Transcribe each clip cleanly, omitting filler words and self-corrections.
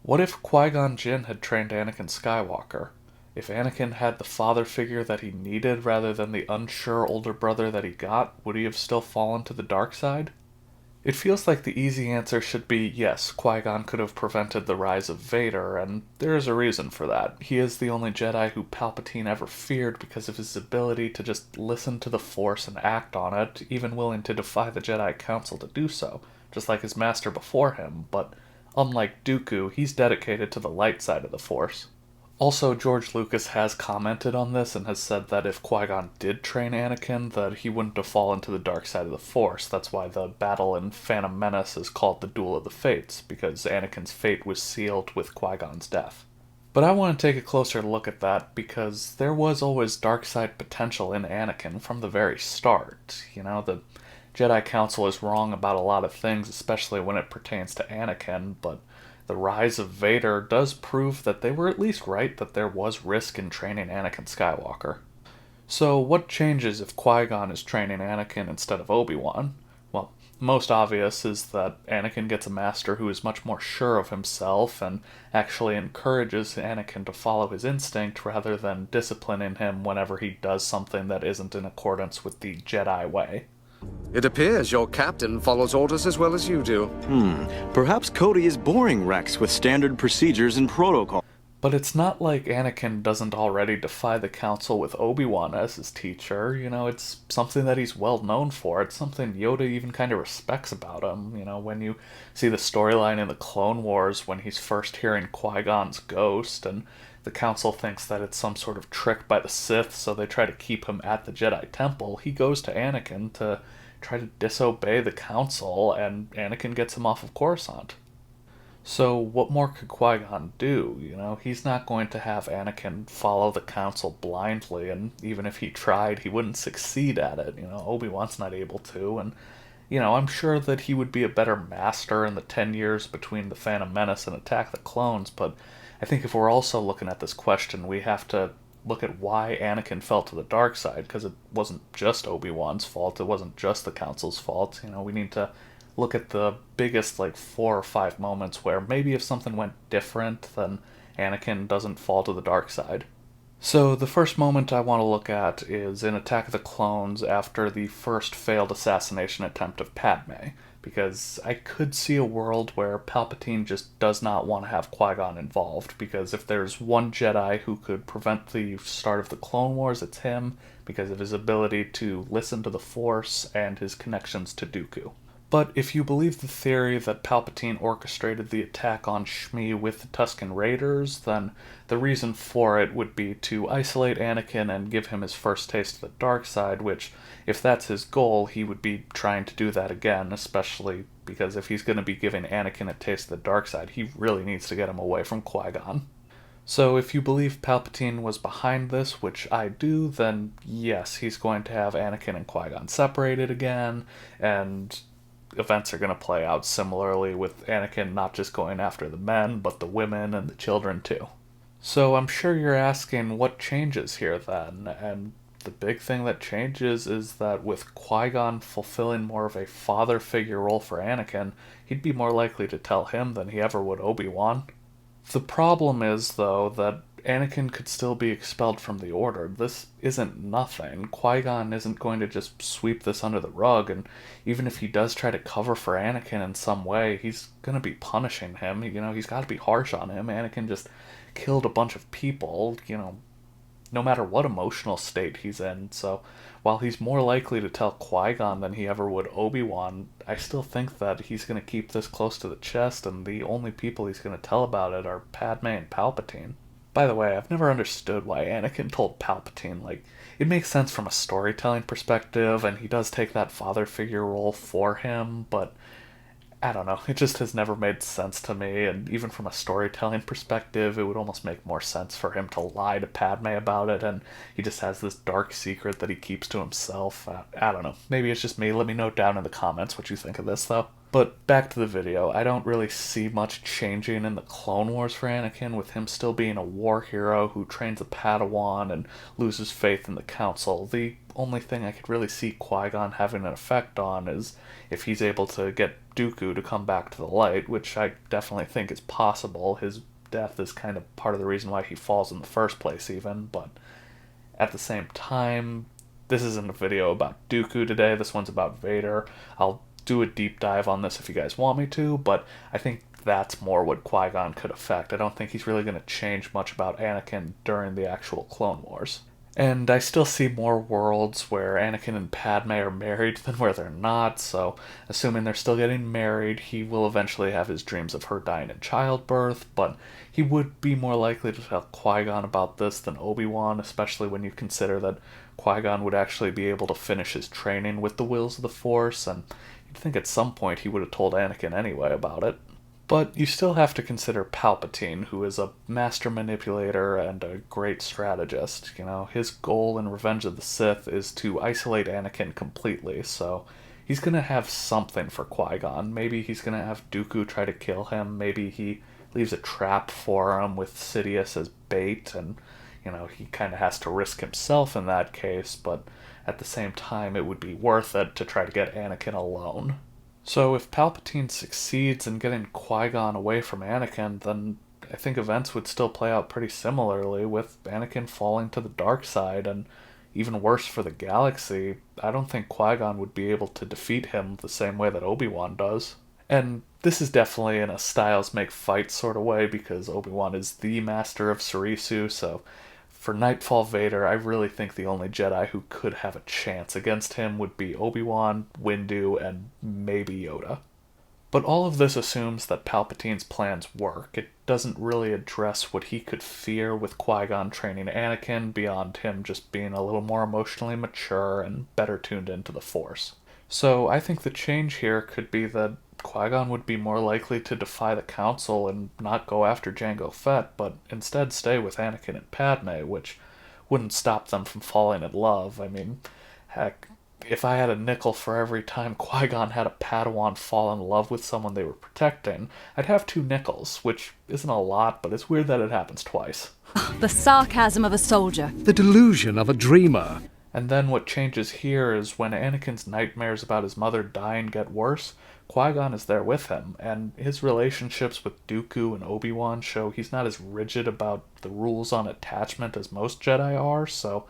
What if Qui Gon Jinn had trained Anakin Skywalker? If Anakin had the father figure that he needed rather than the unsure older brother that he got, would he have still fallen to the dark side? It feels like the easy answer should be yes, Qui Gon could have prevented the rise of Vader, and there is a reason for that. He is the only Jedi who Palpatine ever feared because of his ability to just listen to the Force and act on it, even willing to defy the Jedi Council to do so, just like his master before him, but unlike Dooku, he's dedicated to the light side of the Force. Also, George Lucas has commented on this and has said that if Qui-Gon did train Anakin, that he wouldn't have fallen to the dark side of the Force. That's why the battle in Phantom Menace is called the Duel of the Fates, because Anakin's fate was sealed with Qui-Gon's death. But I want to take a closer look at that because there was always dark side potential in Anakin from the very start. The Jedi Council is wrong about a lot of things, especially when it pertains to Anakin, but the Rise of Vader does prove that they were at least right that there was risk in training Anakin Skywalker. So, what changes if Qui Gon is training Anakin instead of Obi-Wan? Well, most obvious is that Anakin gets a master who is much more sure of himself and actually encourages Anakin to follow his instinct rather than disciplining him whenever he does something that isn't in accordance with the Jedi way. It appears your captain follows orders as well as you do. Perhaps Cody is boring Rex with standard procedures and protocol. But it's not like Anakin doesn't already defy the Council with Obi-Wan as his teacher. It's something that he's well known for. It's something Yoda even kind of respects about him. When you see the storyline in the Clone Wars when he's first hearing Qui-Gon's ghost, and the Council thinks that it's some sort of trick by the Sith, so they try to keep him at the Jedi Temple, he goes to Anakin to try to disobey the Council, and Anakin gets him off of Coruscant. So what more could Qui-Gon do? He's not going to have Anakin follow the Council blindly, and even if he tried, he wouldn't succeed at it. Obi-Wan's not able to, and I'm sure that he would be a better master in the 10 years between the Phantom Menace and Attack the Clones, but I think if we're also looking at this question, we have to look at why Anakin fell to the dark side, because it wasn't just Obi-Wan's fault, it wasn't just the Council's fault. We need to look at the biggest, 4 or 5 moments where maybe if something went different, then Anakin doesn't fall to the dark side. So the first moment I want to look at is in Attack of the Clones after the first failed assassination attempt of Padme, because I could see a world where Palpatine just does not want to have Qui-Gon involved, because if there's one Jedi who could prevent the start of the Clone Wars, it's him, because of his ability to listen to the Force and his connections to Dooku. But if you believe the theory that Palpatine orchestrated the attack on Shmi with the Tusken Raiders, then the reason for it would be to isolate Anakin and give him his first taste of the dark side, which, if that's his goal, he would be trying to do that again, especially because if he's going to be giving Anakin a taste of the dark side, he really needs to get him away from Qui-Gon. So if you believe Palpatine was behind this, which I do, then yes, he's going to have Anakin and Qui-Gon separated again, and events are going to play out similarly with Anakin not just going after the men, but the women and the children too. So I'm sure you're asking what changes here then, and the big thing that changes is that with Qui-Gon fulfilling more of a father figure role for Anakin, he'd be more likely to tell him than he ever would Obi-Wan. The problem is, though, that Anakin could still be expelled from the Order. This isn't nothing. Qui-Gon isn't going to just sweep this under the rug, and even if he does try to cover for Anakin in some way, he's going to be punishing him. He's got to be harsh on him. Anakin just killed a bunch of people, no matter what emotional state he's in. So while he's more likely to tell Qui-Gon than he ever would Obi-Wan, I still think that he's going to keep this close to the chest, and the only people he's going to tell about it are Padme and Palpatine. By the way, I've never understood why Anakin told Palpatine. It makes sense from a storytelling perspective, and he does take that father figure role for him, but I don't know, it just has never made sense to me, and even from a storytelling perspective, it would almost make more sense for him to lie to Padme about it, and he just has this dark secret that he keeps to himself. I don't know, maybe it's just me. Let me know down in the comments what you think of this, though. But back to the video, I don't really see much changing in the Clone Wars for Anakin, with him still being a war hero who trains a Padawan and loses faith in the Council. The only thing I could really see Qui-Gon having an effect on is if he's able to get Dooku to come back to the light, which I definitely think is possible. His death is kind of part of the reason why he falls in the first place, even, but at the same time, this isn't a video about Dooku today, this one's about Vader. I'll do a deep dive on this if you guys want me to, but I think that's more what Qui-Gon could affect. I don't think he's really going to change much about Anakin during the actual Clone Wars. And I still see more worlds where Anakin and Padme are married than where they're not, so assuming they're still getting married, he will eventually have his dreams of her dying in childbirth, but he would be more likely to tell Qui-Gon about this than Obi-Wan, especially when you consider that Qui-Gon would actually be able to finish his training with the Wills of the Force, and you'd think at some point he would have told Anakin anyway about it. But you still have to consider Palpatine, who is a master manipulator and a great strategist. You know, his goal in Revenge of the Sith is to isolate Anakin completely, so he's gonna have something for Qui-Gon. Maybe he's gonna have Dooku try to kill him, maybe he leaves a trap for him with Sidious as bait, and, you know, he kind of has to risk himself in that case, but at the same time it would be worth it to try to get Anakin alone. So if Palpatine succeeds in getting Qui-Gon away from Anakin, then I think events would still play out pretty similarly, with Anakin falling to the dark side, and even worse for the galaxy, I don't think Qui-Gon would be able to defeat him the same way that Obi-Wan does. And this is definitely in a styles make fight sort of way, because Obi-Wan is the master of Surisu, so for Nightfall Vader, I really think the only Jedi who could have a chance against him would be Obi-Wan, Windu, and maybe Yoda. But all of this assumes that Palpatine's plans work. It doesn't really address what he could fear with Qui-Gon training Anakin, beyond him just being a little more emotionally mature and better tuned into the Force. So I think the change here could be that Qui-Gon would be more likely to defy the Council and not go after Jango Fett, but instead stay with Anakin and Padme, which wouldn't stop them from falling in love. I mean, heck, if I had a nickel for every time Qui-Gon had a Padawan fall in love with someone they were protecting, I'd have 2 nickels, which isn't a lot, but it's weird that it happens twice. The sarcasm of a soldier. The delusion of a dreamer. And then what changes here is when Anakin's nightmares about his mother dying get worse, Qui-Gon is there with him, and his relationships with Dooku and Obi-Wan show he's not as rigid about the rules on attachment as most Jedi are, so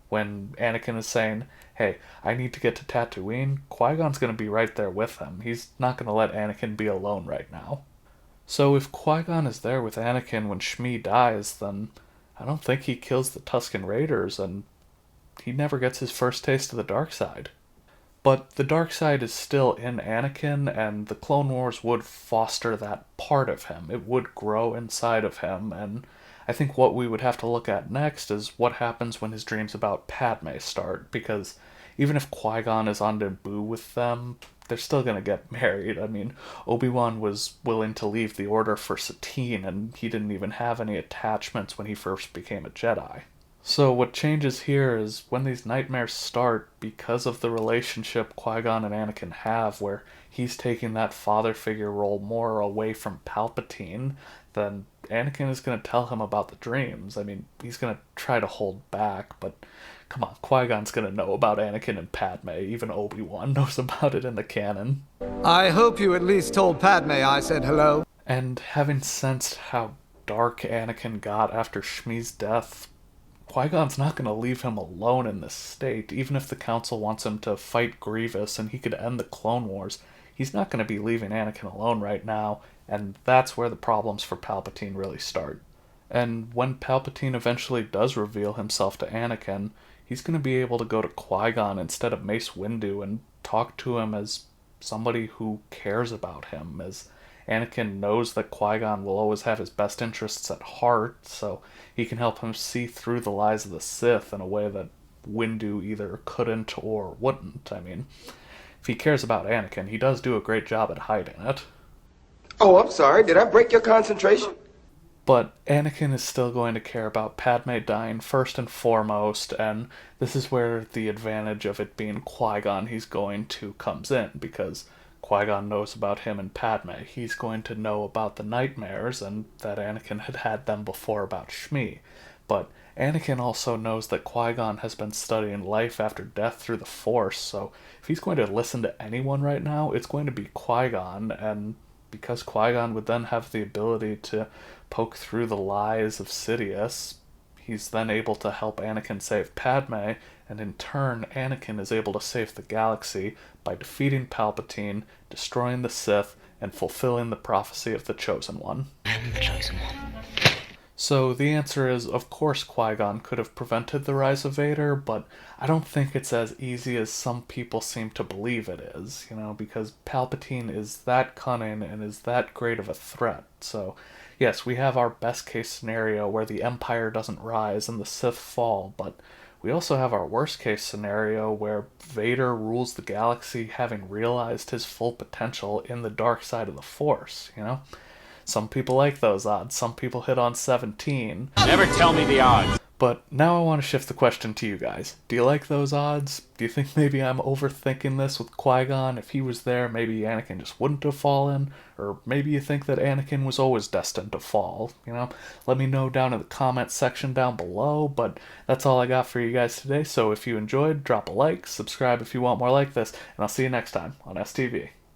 when Anakin is saying, hey, I need to get to Tatooine, Qui-Gon's going to be right there with him. He's not going to let Anakin be alone right now. So if Qui-Gon is there with Anakin when Shmi dies, then I don't think he kills the Tusken Raiders, and he never gets his first taste of the dark side. But the dark side is still in Anakin, and the Clone Wars would foster that part of him. It would grow inside of him, and I think what we would have to look at next is what happens when his dreams about Padme start, because even if Qui-Gon is on Naboo with them, they're still going to get married. I mean, Obi-Wan was willing to leave the Order for Satine, and he didn't even have any attachments when he first became a Jedi. So what changes here is when these nightmares start, because of the relationship Qui-Gon and Anakin have, where he's taking that father figure role more away from Palpatine, then Anakin is going to tell him about the dreams. I mean, he's going to try to hold back, but come on, Qui-Gon's going to know about Anakin and Padme. Even Obi-Wan knows about it in the canon. I hope you at least told Padme I said hello. And having sensed how dark Anakin got after Shmi's death, Qui-Gon's not going to leave him alone in this state. Even if the Council wants him to fight Grievous and he could end the Clone Wars, he's not going to be leaving Anakin alone right now, and that's where the problems for Palpatine really start. And when Palpatine eventually does reveal himself to Anakin, he's going to be able to go to Qui-Gon instead of Mace Windu and talk to him as somebody who cares about him, as Anakin knows that Qui-Gon will always have his best interests at heart, so he can help him see through the lies of the Sith in a way that Windu either couldn't or wouldn't. I mean, if he cares about Anakin, he does do a great job at hiding it. Oh, I'm sorry. Did I break your concentration? But Anakin is still going to care about Padme dying first and foremost, and this is where the advantage of it being Qui-Gon he's going to comes in, because Qui-Gon knows about him and Padme. He's going to know about the nightmares, and that Anakin had had them before about Shmi. But Anakin also knows that Qui-Gon has been studying life after death through the Force, so if he's going to listen to anyone right now, it's going to be Qui-Gon, and because Qui-Gon would then have the ability to poke through the lies of Sidious, he's then able to help Anakin save Padme, and in turn, Anakin is able to save the galaxy by defeating Palpatine, destroying the Sith, and fulfilling the prophecy of the Chosen One. I'm the Chosen One. So the answer is, of course Qui-Gon could have prevented the rise of Vader, but I don't think it's as easy as some people seem to believe it is, because Palpatine is that cunning and is that great of a threat. So yes, we have our best case scenario where the Empire doesn't rise and the Sith fall, but we also have our worst case scenario where Vader rules the galaxy having realized his full potential in the dark side of the Force. Some people like those odds, some people hit on 17. Never tell me the odds. But now I want to shift the question to you guys. Do you like those odds? Do you think maybe I'm overthinking this with Qui-Gon? If he was there, maybe Anakin just wouldn't have fallen? Or maybe you think that Anakin was always destined to fall? Let me know down in the comments section down below. But that's all I got for you guys today. So if you enjoyed, drop a like, subscribe if you want more like this, and I'll see you next time on STV.